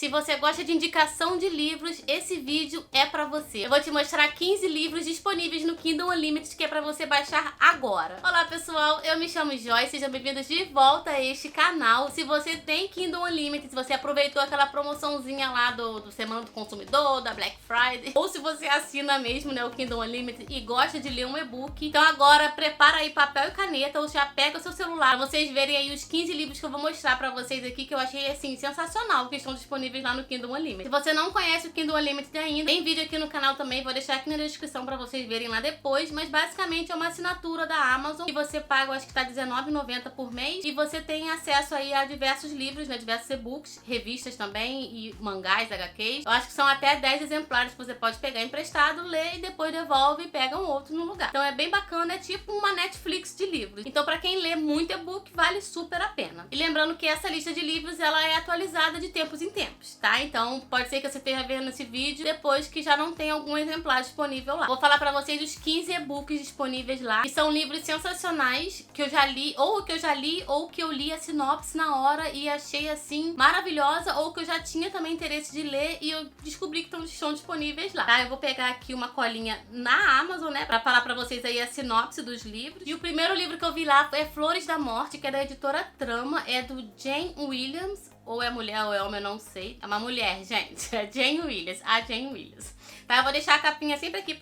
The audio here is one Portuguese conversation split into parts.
Se você gosta de indicação de livros, esse vídeo é pra você. Eu vou te mostrar 15 livros disponíveis no Kindle Unlimited que é pra você baixar agora. Olá pessoal, eu me chamo Joyce, sejam bem-vindos de volta a este canal. Se você tem Kindle Unlimited, se você aproveitou aquela promoçãozinha lá do Semana do Consumidor, da Black Friday, ou se você assina mesmo, né, o Kindle Unlimited e gosta de ler um e-book, então agora prepara aí papel e caneta ou já pega o seu celular pra vocês verem aí os 15 livros que eu vou mostrar pra vocês aqui, que eu achei assim sensacional, que estão disponíveis lá no Kindle Unlimited. Se você não conhece o Kindle Unlimited ainda, tem vídeo aqui no canal também, vou deixar aqui na descrição pra vocês verem lá depois, mas basicamente é uma assinatura da Amazon que você paga, eu acho que tá R$19,90 por mês, e você tem acesso aí a diversos livros, né, diversos e-books, revistas também e mangás, HQs. Eu acho que são até 10 exemplares que você pode pegar emprestado, ler e depois devolve e pega um outro no lugar. Então é bem bacana, é tipo uma Netflix de livros. Então pra quem lê muito e-book, vale super a pena. E lembrando que essa lista de livros, ela é atualizada de tempos em tempos, tá? Então pode ser que você esteja vendo esse vídeo depois que já não tem algum exemplar disponível lá. Vou falar pra vocês os 15 e-books disponíveis lá, que são livros sensacionais que eu já li, ou que eu li a sinopse na hora e achei assim maravilhosa, ou que eu já tinha também interesse de ler e eu descobri que estão disponíveis lá, tá? Eu vou pegar aqui uma colinha na Amazon, né, pra falar pra vocês aí a sinopse dos livros. E o primeiro livro que eu vi lá é Flores da Morte, que é da editora Trama, é do Jane Williams. Ou é mulher ou é homem, eu não sei. É uma mulher, gente. É Jane Williams. A Jane Williams. Tá? Eu vou deixar a capinha sempre aqui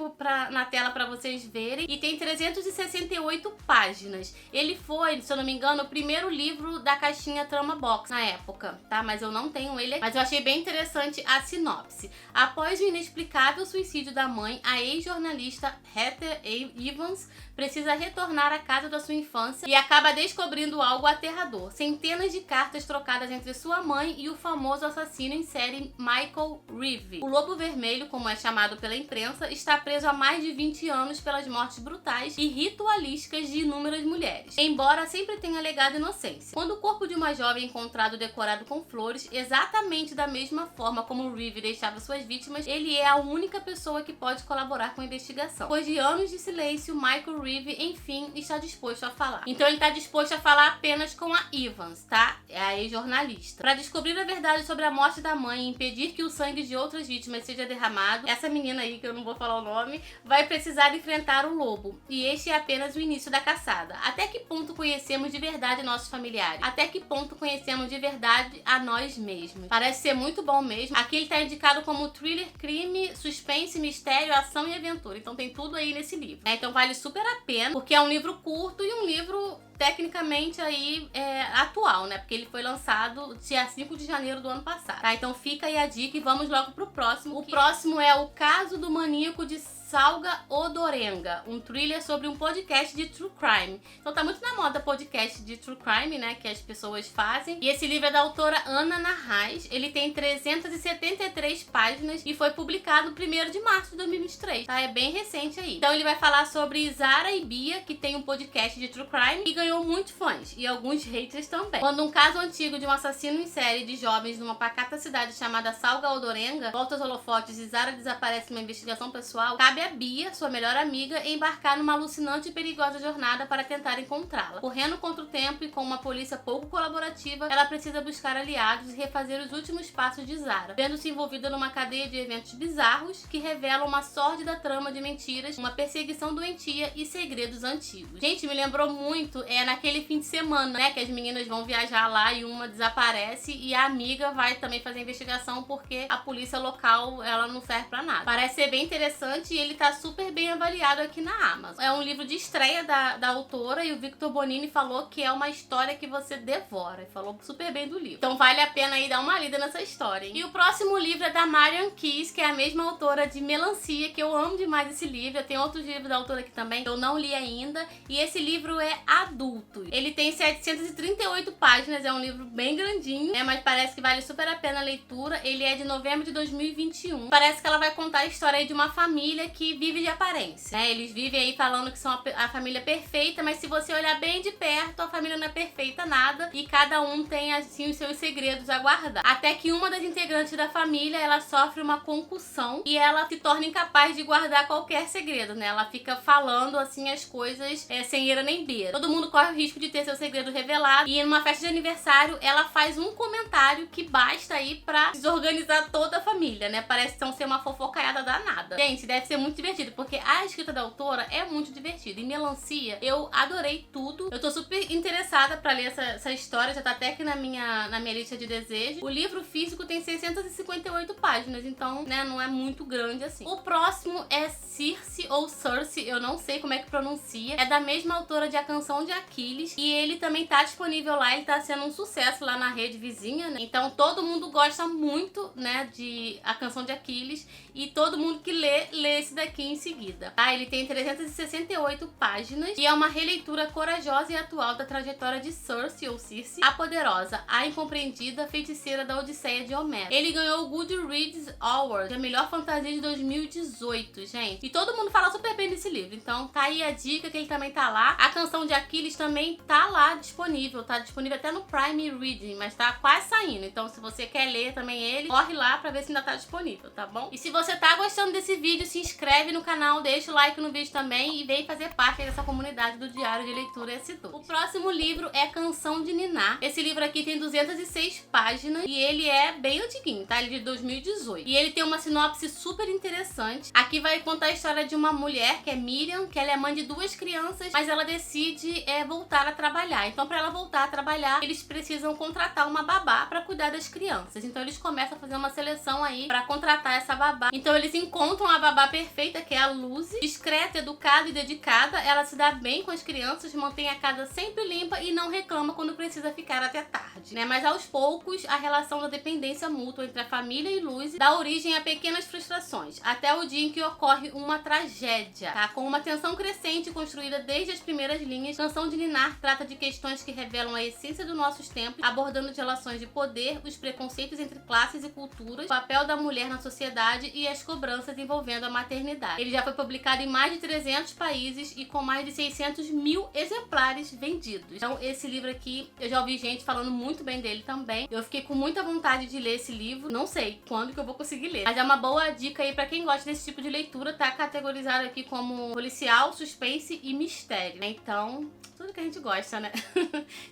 na tela pra vocês verem. E tem 368 páginas. Ele foi, se eu não me engano, o primeiro livro da caixinha Trama Box na época, tá? Mas eu não tenho ele aqui. Mas eu achei bem interessante a sinopse. Após o inexplicável suicídio da mãe, a ex-jornalista Heather Evans precisa retornar à casa da sua infância e acaba descobrindo algo aterrador. Centenas de cartas trocadas entre sua mãe e o famoso assassino em série Michael Reeve. O Lobo Vermelho, como é chamado pela imprensa, está preso há mais de 20 anos pelas mortes brutais e ritualísticas de inúmeras mulheres, embora sempre tenha alegado inocência. Quando o corpo de uma jovem é encontrado decorado com flores, exatamente da mesma forma como Reeve deixava suas vítimas, ele é a única pessoa que pode colaborar com a investigação. Depois de anos de silêncio, Michael Reeve, enfim, está disposto a falar. Então ele está disposto a falar apenas com a Evans, tá? É a ex-jornalista. Para descobrir a verdade sobre a morte da mãe e impedir que o sangue de outras vítimas seja derramado, essa menina aí, que eu não vou falar o nome, vai precisar enfrentar o lobo. E este é apenas o início da caçada. Até que ponto conhecemos de verdade nossos familiares? Até que ponto conhecemos de verdade a nós mesmos? Parece ser muito bom mesmo. Aqui ele está indicado como thriller, crime, suspense, mistério, ação e aventura. Então tem tudo aí nesse livro, né? Então vale super a pena, porque é um livro curto e um livro tecnicamente aí atual, né? Porque ele foi lançado dia 5 de janeiro do ano passado, tá? Então fica aí a dica e vamos logo pro próximo. O próximo é O Caso do Maníaco de Salga Odorenga, um thriller sobre um podcast de true crime. Então tá muito na moda podcast de true crime, né, que as pessoas fazem. E esse livro é da autora Ana Narrais. Ele tem 373 páginas e foi publicado 1º de março de 2023, tá? É bem recente aí. Então ele vai falar sobre Zara e Bia, que tem um podcast de true crime e ganhou muitos fãs e alguns haters também. Quando um caso antigo de um assassino em série de jovens numa pacata cidade chamada Salga Odorenga volta aos holofotes e Zara desaparece numa investigação pessoal, cabe a Bia, sua melhor amiga, embarcar numa alucinante e perigosa jornada para tentar encontrá-la. Correndo contra o tempo e com uma polícia pouco colaborativa, ela precisa buscar aliados e refazer os últimos passos de Zara, vendo-se envolvida numa cadeia de eventos bizarros que revelam uma sórdida trama de mentiras, uma perseguição doentia e segredos antigos. Gente, me lembrou muito naquele fim de semana, né, que as meninas vão viajar lá e uma desaparece e a amiga vai também fazer investigação porque a polícia local, ela não serve pra nada. Parece ser bem interessante e ele tá super bem avaliado aqui na Amazon. É um livro de estreia da autora e o Victor Bonini falou que é uma história que você devora. Ele falou super bem do livro. Então vale a pena aí dar uma lida nessa história, hein? E o próximo livro é da Marian Keyes, que é a mesma autora de Melancia, que eu amo demais esse livro. Tem outros livros da autora aqui também que eu não li ainda. E esse livro é adulto. Ele tem 738 páginas, é um livro bem grandinho, né? Mas parece que vale super a pena a leitura. Ele é de novembro de 2021. Parece que ela vai contar a história aí de uma família que vive de aparência, né? Eles vivem aí falando que são a família perfeita, mas se você olhar bem de perto, a família não é perfeita nada e cada um tem assim os seus segredos a guardar. Até que uma das integrantes da família, ela sofre uma concussão e ela se torna incapaz de guardar qualquer segredo, né? Ela fica falando assim as coisas sem eira nem beira. Todo mundo corre o risco de ter seu segredo revelado e numa festa de aniversário ela faz um comentário que basta aí pra desorganizar toda a família, né? Parece então ser uma fofocaiada danada. Gente, deve ser muito divertido, porque a escrita da autora é muito divertida. E Melancia, eu adorei tudo. Eu tô super interessada pra ler essa história, já tá até aqui na minha lista de desejos. O livro físico tem 658 páginas, então, né, não é muito grande assim. O próximo é Circe ou Circe, eu não sei como é que pronuncia. É da mesma autora de A Canção de Aquiles e ele também tá disponível lá, ele tá sendo um sucesso lá na rede vizinha, né? Então todo mundo gosta muito, né, de A Canção de Aquiles e todo mundo que lê esse daqui em seguida. Tá? Ele tem 368 páginas e é uma releitura corajosa e atual da trajetória de Circe ou Circe, a poderosa, a incompreendida feiticeira da Odisseia de Homero. Ele ganhou o Goodreads Award, a melhor fantasia de 2018, gente. E todo mundo fala super bem desse livro, então tá aí a dica que ele também tá lá. A Canção de Aquiles também tá lá disponível, tá disponível até no Prime Reading, mas tá quase saindo. Então se você quer ler também ele, corre lá pra ver se ainda tá disponível, tá bom? E se você tá gostando desse vídeo, se inscreve no canal, deixa o like no vídeo também e vem fazer parte dessa comunidade do Diário de Leitura S2. O próximo livro é Canção de Ninar. Esse livro aqui tem 206 páginas e ele é bem antiguinho, tá? Ele é de 2018. E ele tem uma sinopse super interessante. Aqui vai contar a história de uma mulher, que é Miriam, que ela é mãe de 2 crianças, mas ela decide voltar a trabalhar. Então, para ela voltar a trabalhar, eles precisam contratar uma babá para cuidar das crianças. Então, eles começam a fazer uma seleção aí para contratar essa babá. Então, eles encontram a babá perfeita, que é a Lucy, discreta, educada e dedicada. Ela se dá bem com as crianças, mantém a casa sempre limpa e não reclama quando precisa ficar até tarde, né? Mas aos poucos, a relação da dependência mútua entre a família e Lucy dá origem a pequenas frustrações, até o dia em que ocorre uma tragédia, tá? Com uma tensão crescente construída desde as primeiras linhas, Canção de Ninar trata de questões que revelam a essência dos nossos tempos, abordando as relações de poder, os preconceitos entre classes e culturas, o papel da mulher na sociedade e as cobranças envolvendo a maternidade. Ele já foi publicado em mais de 300 países e com mais de 600 mil exemplares vendidos. Então esse livro aqui, eu já ouvi gente falando muito bem dele também. Eu fiquei com muita vontade de ler esse livro, não sei quando que eu vou conseguir ler, mas é uma boa dica aí pra quem gosta desse tipo de leitura. Tá categorizado aqui como policial, suspense e mistério, né? Então, tudo que a gente gosta, né?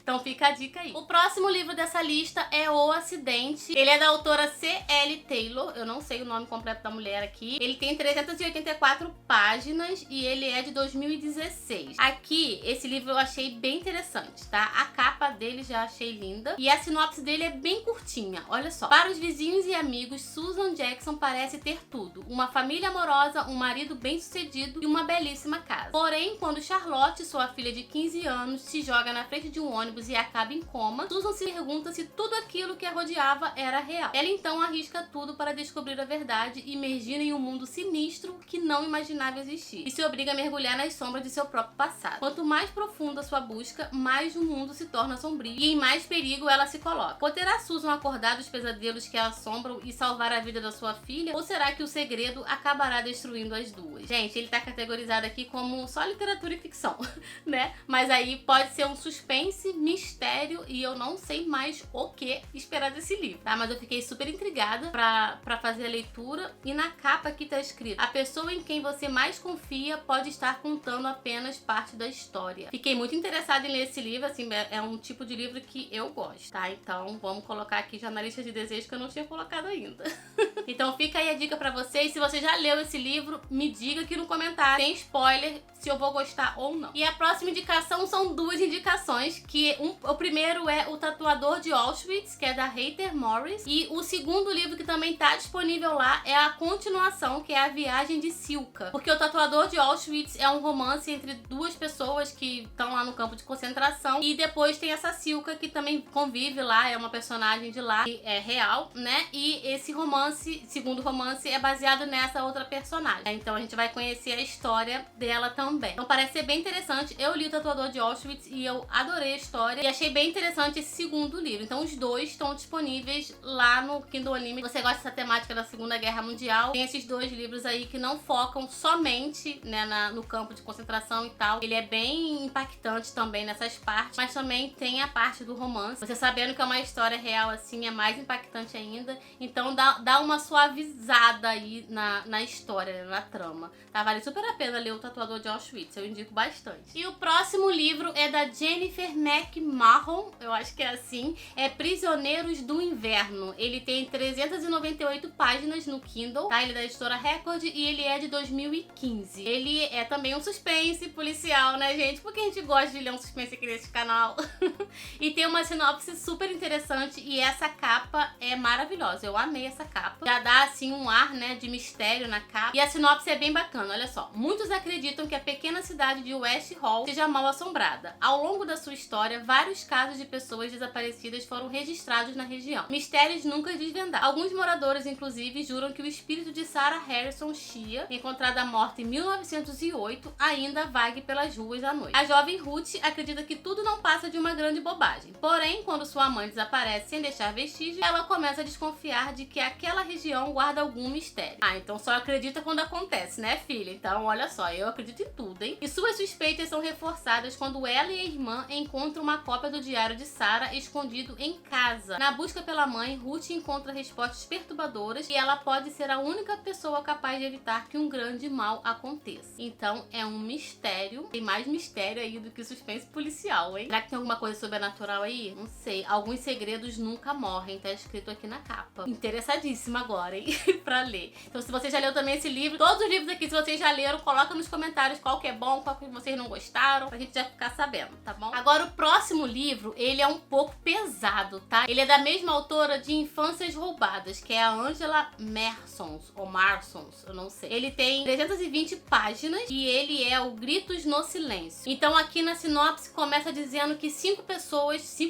Então fica a dica aí. O próximo livro dessa lista é O Acidente. Ele é da autora C.L. Taylor. Eu não sei o nome completo da mulher aqui. Ele tem 384 páginas e ele é de 2016. Aqui, esse livro eu achei bem interessante, tá? A capa dele já achei linda. E a sinopse dele é bem curtinha. Olha só. Para os vizinhos e amigos, Susan Jackson parece ter tudo. Uma família amorosa, um marido bem-sucedido e uma belíssima casa. Porém, quando Charlotte, sua filha de 15 anos, se joga na frente de um ônibus e acaba em coma, Susan se pergunta se tudo aquilo que a rodeava era real. Ela então arrisca tudo para descobrir a verdade e imergir em um mundo sinistro que não imaginava existir, e se obriga a mergulhar nas sombras de seu próprio passado. Quanto mais profunda sua busca, mais o mundo se torna sombrio e em mais perigo ela se coloca. Poderá Susan acordar dos pesadelos que a assombram e salvar a vida da sua filha? Ou será que o segredo acabará destruindo as duas? Gente, ele tá categorizado aqui como só literatura e ficção, né? Mas aí pode ser um suspense, mistério e eu não sei mais o que esperar desse livro, tá? Mas eu fiquei super intrigada pra fazer a leitura e na capa aqui tá escrito: a pessoa em quem você mais confia pode estar contando apenas parte da história. Fiquei muito interessada em ler esse livro, assim, é um tipo de livro que eu gosto, tá? Então vamos colocar aqui já na lista de desejos que eu não tinha colocado ainda. Então fica aí a dica pra vocês. Se você já leu esse livro, me diga aqui no comentário, sem spoiler, se eu vou gostar ou não. E a próxima indicação são 2 indicações, que o primeiro é O Tatuador de Auschwitz, que é da Heather Morris, e o segundo livro que também tá disponível lá é a continuação, que é A Viagem de Silka, porque O Tatuador de Auschwitz é um romance entre 2 pessoas que estão lá no campo de concentração e depois tem essa Silka que também convive lá, é uma personagem de lá, que é real, né? E esse romance, segundo romance, é baseado nessa outra personagem. Então a gente vai conhecer a história dela também. Então parece ser bem interessante. Eu li O Tatuador Tatuador de Auschwitz e eu adorei a história e achei bem interessante esse segundo livro. Então os dois estão disponíveis lá no Kindle Unlimited. Se você gosta dessa temática da Segunda Guerra Mundial, tem esses dois livros aí que não focam somente, né, no campo de concentração e tal. Ele é bem impactante também nessas partes, mas também tem a parte do romance. Você sabendo que é uma história real assim é mais impactante ainda. Então dá uma suavizada aí na história, né, na trama. Tá? Vale super a pena ler O Tatuador de Auschwitz, eu indico bastante. E o próximo livro é da Jennifer McMahon, eu acho que é assim, é Prisioneiros do Inverno. Ele tem 398 páginas no Kindle, tá? Ele é da editora Record e ele é de 2015. Ele é também um suspense policial, né, gente? Porque a gente gosta de ler um suspense aqui nesse canal. E tem uma sinopse super interessante e essa capa é maravilhosa. Eu amei essa capa. Já dá, assim, um ar, né, de mistério na capa. E a sinopse é bem bacana, olha só. Muitos acreditam que a pequena cidade de West Hall seja mal assombrada. Ao longo da sua história, vários casos de pessoas desaparecidas foram registrados na região. Mistérios nunca desvendados. Alguns moradores, inclusive, juram que o espírito de Sarah Harrison Shea, encontrada morta em 1908, ainda vague pelas ruas à noite. A jovem Ruth acredita que tudo não passa de uma grande bobagem. Porém, quando sua mãe desaparece sem deixar vestígios, ela começa a desconfiar de que aquela região guarda algum mistério. Ah, então só acredita quando acontece, né, filha? Então, olha só, eu acredito em tudo, hein? E suas suspeitas são reforçadas quando ela e a irmã encontram uma cópia do diário de Sarah escondido em casa. Na busca pela mãe, Ruth encontra respostas perturbadoras e ela pode ser a única pessoa capaz de evitar que um grande mal aconteça. Então, é um mistério. Tem mais mistério aí do que suspense policial, hein? Será que tem alguma coisa sobrenatural aí? Não sei. Alguns segredos nunca morrem, tá escrito aqui na capa. Interessadíssima agora, hein? Pra ler. Então, se você já leu também esse livro, todos os livros aqui, se vocês já leram, coloca nos comentários qual que é bom, qual que vocês não gostaram, pra gente já ficar sabendo, tá bom? Agora, o próximo livro, ele é um pouco pesado, tá? Ele é da mesma autora de Infâncias Roubadas, que é a Angela Marsons, ou Marsons, eu não sei. Ele tem 320 páginas e ele é o Gritos no Silêncio. Então, aqui na sinopse começa dizendo que 5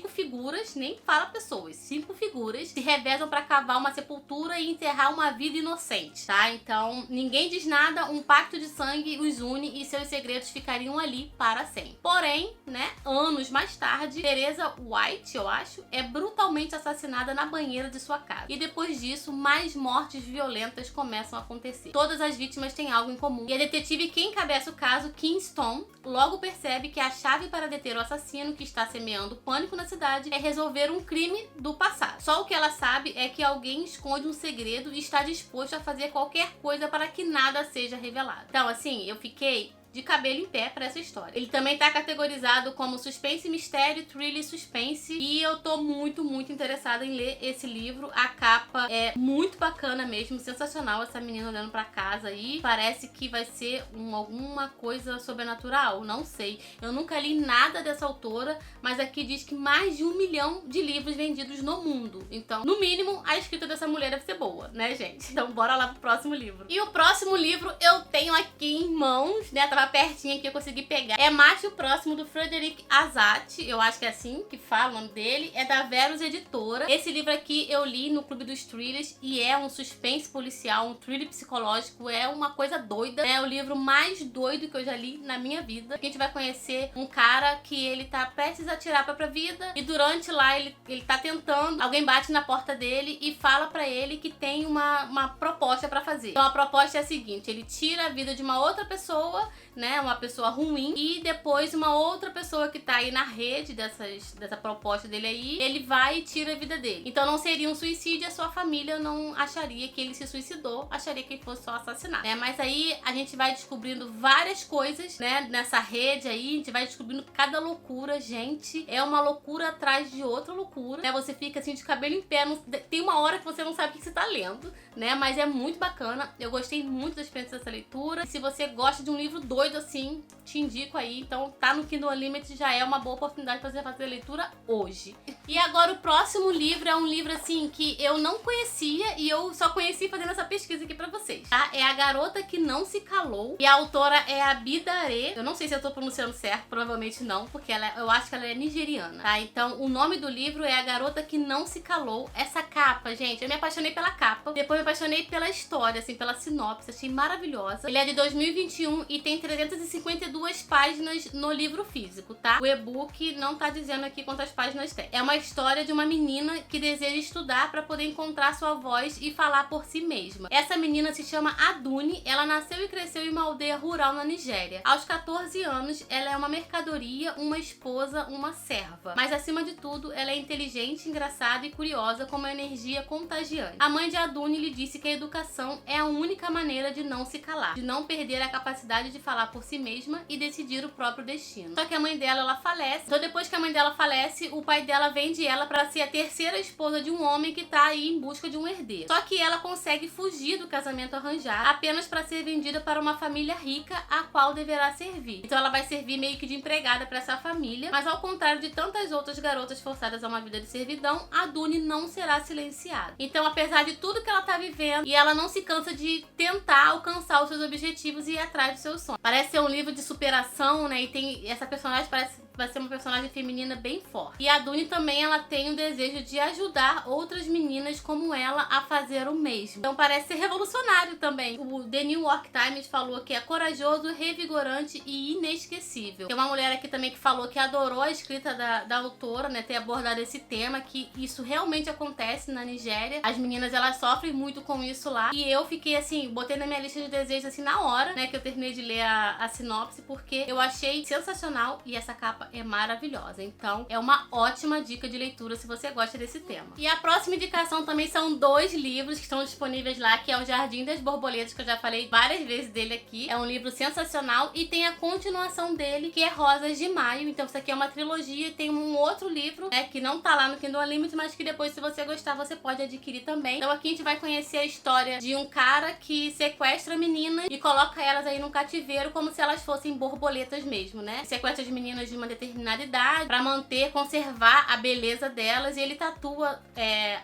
figuras, nem fala pessoas, 5 figuras se revezam pra cavar uma sepultura e enterrar uma vida inocente, tá? Então, ninguém diz nada, um pacto de sangue os une e seus segredos ficariam ali para sempre. Porém, né, anos mais tarde, Teresa White, eu acho, é brutalmente assassinada na banheira de sua casa. E depois disso, mais mortes violentas começam a acontecer. Todas as vítimas têm algo em comum. E a detetive que encabeça o caso, Kim Stone, logo percebe que a chave para deter o assassino que está semeando pânico na cidade é resolver um crime do passado. Só o que ela sabe é que alguém esconde um segredo e está disposto a fazer qualquer coisa para que nada seja revelado. Então, assim, eu fiquei de cabelo em pé pra essa história. Ele também tá categorizado como suspense, mistério, thriller e suspense. E eu tô muito, muito interessada em ler esse livro. A capa é muito bacana mesmo, sensacional. Essa menina olhando pra casa aí. Parece que vai ser alguma coisa sobrenatural, não sei. Eu nunca li nada dessa autora, mas aqui diz que mais de 1 milhão de livros vendidos no mundo. Então, no mínimo, a escrita dessa mulher deve ser boa, né, gente? Então, bora lá pro próximo livro. E o próximo livro eu tenho aqui em mãos, né? Tava pertinho aqui, eu consegui pegar. É Mate o Próximo, do Frederic Azat. Eu acho que é assim que fala o nome dele. É da Verus Editora. Esse livro aqui eu li no Clube dos Thrillers e é um suspense policial, um thriller psicológico. É uma coisa doida. É o livro mais doido que eu já li na minha vida. Aqui a gente vai conhecer um cara que ele tá prestes a tirar a própria vida e durante lá ele tá tentando. Alguém bate na porta dele e fala pra ele que tem uma proposta pra fazer. Então a proposta é a seguinte: ele tira a vida de uma outra pessoa, né, uma pessoa ruim, e depois uma outra pessoa que tá aí na rede dessa proposta dele aí, ele vai e tira a vida dele. Então não seria um suicídio, a sua família não acharia que ele se suicidou, acharia que ele fosse só assassinado, né? Mas aí a gente vai descobrindo várias coisas, né, nessa rede aí, a gente vai descobrindo cada loucura, gente, é uma loucura atrás de outra loucura, né? Você fica assim de cabelo em pé, tem uma hora que você não sabe o que você tá lendo, né? Mas é muito bacana, eu gostei muito da experiência dessa leitura, e se você gosta de um livro doido assim, te indico aí. Então tá no Kindle Unlimited, já é uma boa oportunidade pra você fazer a leitura hoje. E agora o próximo livro é um livro assim que eu não conhecia e eu só conheci fazendo essa pesquisa aqui pra vocês, tá? É A Garota que Não Se Calou e a autora é a Bidare. Eu não sei se eu tô pronunciando certo, provavelmente não, porque eu acho que ela é nigeriana, tá? Então o nome do livro é A Garota que Não Se Calou. Essa capa, gente, eu me apaixonei pela capa, depois me apaixonei pela história, assim, pela sinopse, achei maravilhosa. Ele é de 2021 e tem 352 páginas no livro físico, tá? O e-book não tá dizendo aqui quantas páginas tem. É uma história de uma menina que deseja estudar para poder encontrar sua voz e falar por si mesma. Essa menina se chama Aduni, ela nasceu e cresceu em uma aldeia rural na Nigéria. Aos 14 anos, ela é uma mercadoria, uma esposa, uma serva. Mas acima de tudo, ela é inteligente, engraçada e curiosa com uma energia contagiante. A mãe de Aduni lhe disse que a educação é a única maneira de não se calar, de não perder a capacidade de falar por si mesma e decidir o próprio destino. Só que a mãe dela, ela falece. Então depois que a mãe dela falece, o pai dela vende ela para ser a terceira esposa de um homem que tá aí em busca de um herdeiro. Só que ela consegue fugir do casamento arranjado apenas para ser vendida para uma família rica a qual deverá servir. Então ela vai servir meio que de empregada para essa família, mas ao contrário de tantas outras garotas forçadas a uma vida de servidão, a Aduni não será silenciada. Então, apesar de tudo que ela tá vivendo, e ela não se cansa de tentar alcançar os seus objetivos e ir atrás dos seus sonhos. Parece ser um livro de superação, né? E tem essa personagem vai ser uma personagem feminina bem forte. E a Aduni também, ela tem o desejo de ajudar outras meninas como ela a fazer o mesmo. Então parece ser revolucionário também. O The New York Times falou que é corajoso, revigorante e inesquecível. Tem uma mulher aqui também que falou que adorou a escrita da autora, né, ter abordado esse tema, que isso realmente acontece na Nigéria. As meninas, elas sofrem muito com isso lá. E eu fiquei assim, botei na minha lista de desejos assim na hora, né, que eu terminei de ler a sinopse, porque eu achei sensacional e essa capa é maravilhosa. Então, é uma ótima dica de leitura se você gosta desse tema. E a próxima indicação também são 2 livros que estão disponíveis lá, que é o Jardim das Borboletas, que eu já falei várias vezes dele aqui. É um livro sensacional e tem a continuação dele, que é Rosas de Maio. Então, isso aqui é uma trilogia e tem um outro livro, né, que não tá lá no Kindle Unlimited, mas que depois, se você gostar, você pode adquirir também. Então, aqui a gente vai conhecer a história de um cara que sequestra meninas e coloca elas aí num cativeiro como se elas fossem borboletas mesmo, né? Sequestra as meninas de uma determinada idade pra manter, conservar a beleza delas, e ele tatua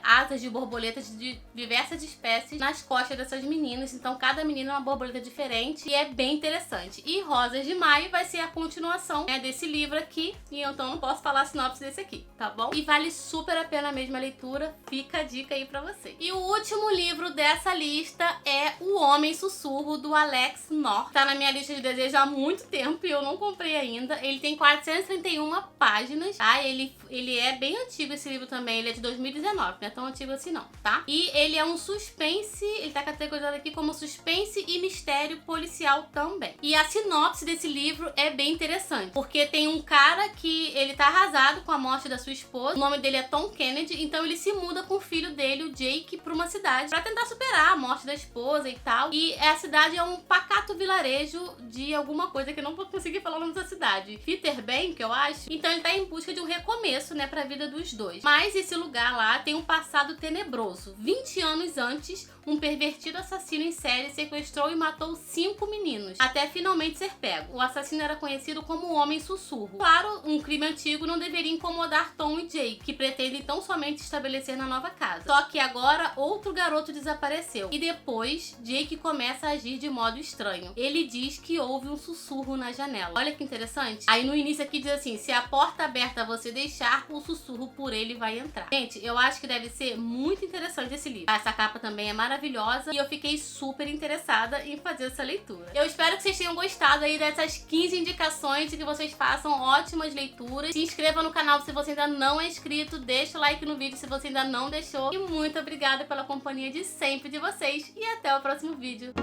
asas de borboletas de diversas espécies nas costas dessas meninas. Então cada menina é uma borboleta diferente e é bem interessante. E Rosas de Maio vai ser a continuação, né, desse livro aqui, e então não posso falar a sinopse desse aqui, tá bom? E vale super a pena mesmo a leitura, fica a dica aí pra você. E o último livro dessa lista é O Homem Sussurro, do Alex North. Tá na minha lista de desejos há muito tempo e eu não comprei ainda. Ele tem 431 páginas, tá? Ele é bem antigo, esse livro também. Ele é de 2019, não é tão antigo assim não, tá? E ele é um suspense, ele tá categorizado aqui como suspense e mistério policial também. E a sinopse desse livro é bem interessante, porque tem um cara que ele tá arrasado com a morte da sua esposa. O nome dele é Tom Kennedy, então ele se muda com o filho dele, o Jake, pra uma cidade pra tentar superar a morte da esposa e tal. E a cidade é um pacato vilarejo de alguma coisa que eu não vou conseguir falar o nome da cidade. Peterbank, eu acho. Então ele tá em busca de um recomeço, né, pra vida dos dois. Mas esse lugar lá tem um passado tenebroso. 20 anos antes, um pervertido assassino em série sequestrou e matou 5 meninos, até finalmente ser pego. O assassino era conhecido como o Homem Sussurro. Claro, um crime antigo não deveria incomodar Tom e Jake, que pretendem tão somente estabelecer na nova casa. Só que agora outro garoto desapareceu. E depois, Jake começa a agir de modo estranho. Ele diz que houve um sussurro na janela. Olha que interessante. Aí no início aqui diz assim: se a porta aberta você deixar, o sussurro por ele vai entrar. Gente, eu acho que deve ser muito interessante esse livro. Essa capa também é maravilhosa e eu fiquei super interessada em fazer essa leitura. Eu espero que vocês tenham gostado aí dessas 15 indicações e que vocês façam ótimas leituras. Se inscreva no canal se você ainda não é inscrito, deixa o like no vídeo se você ainda não deixou. E muito obrigada pela companhia de sempre de vocês e até o próximo vídeo.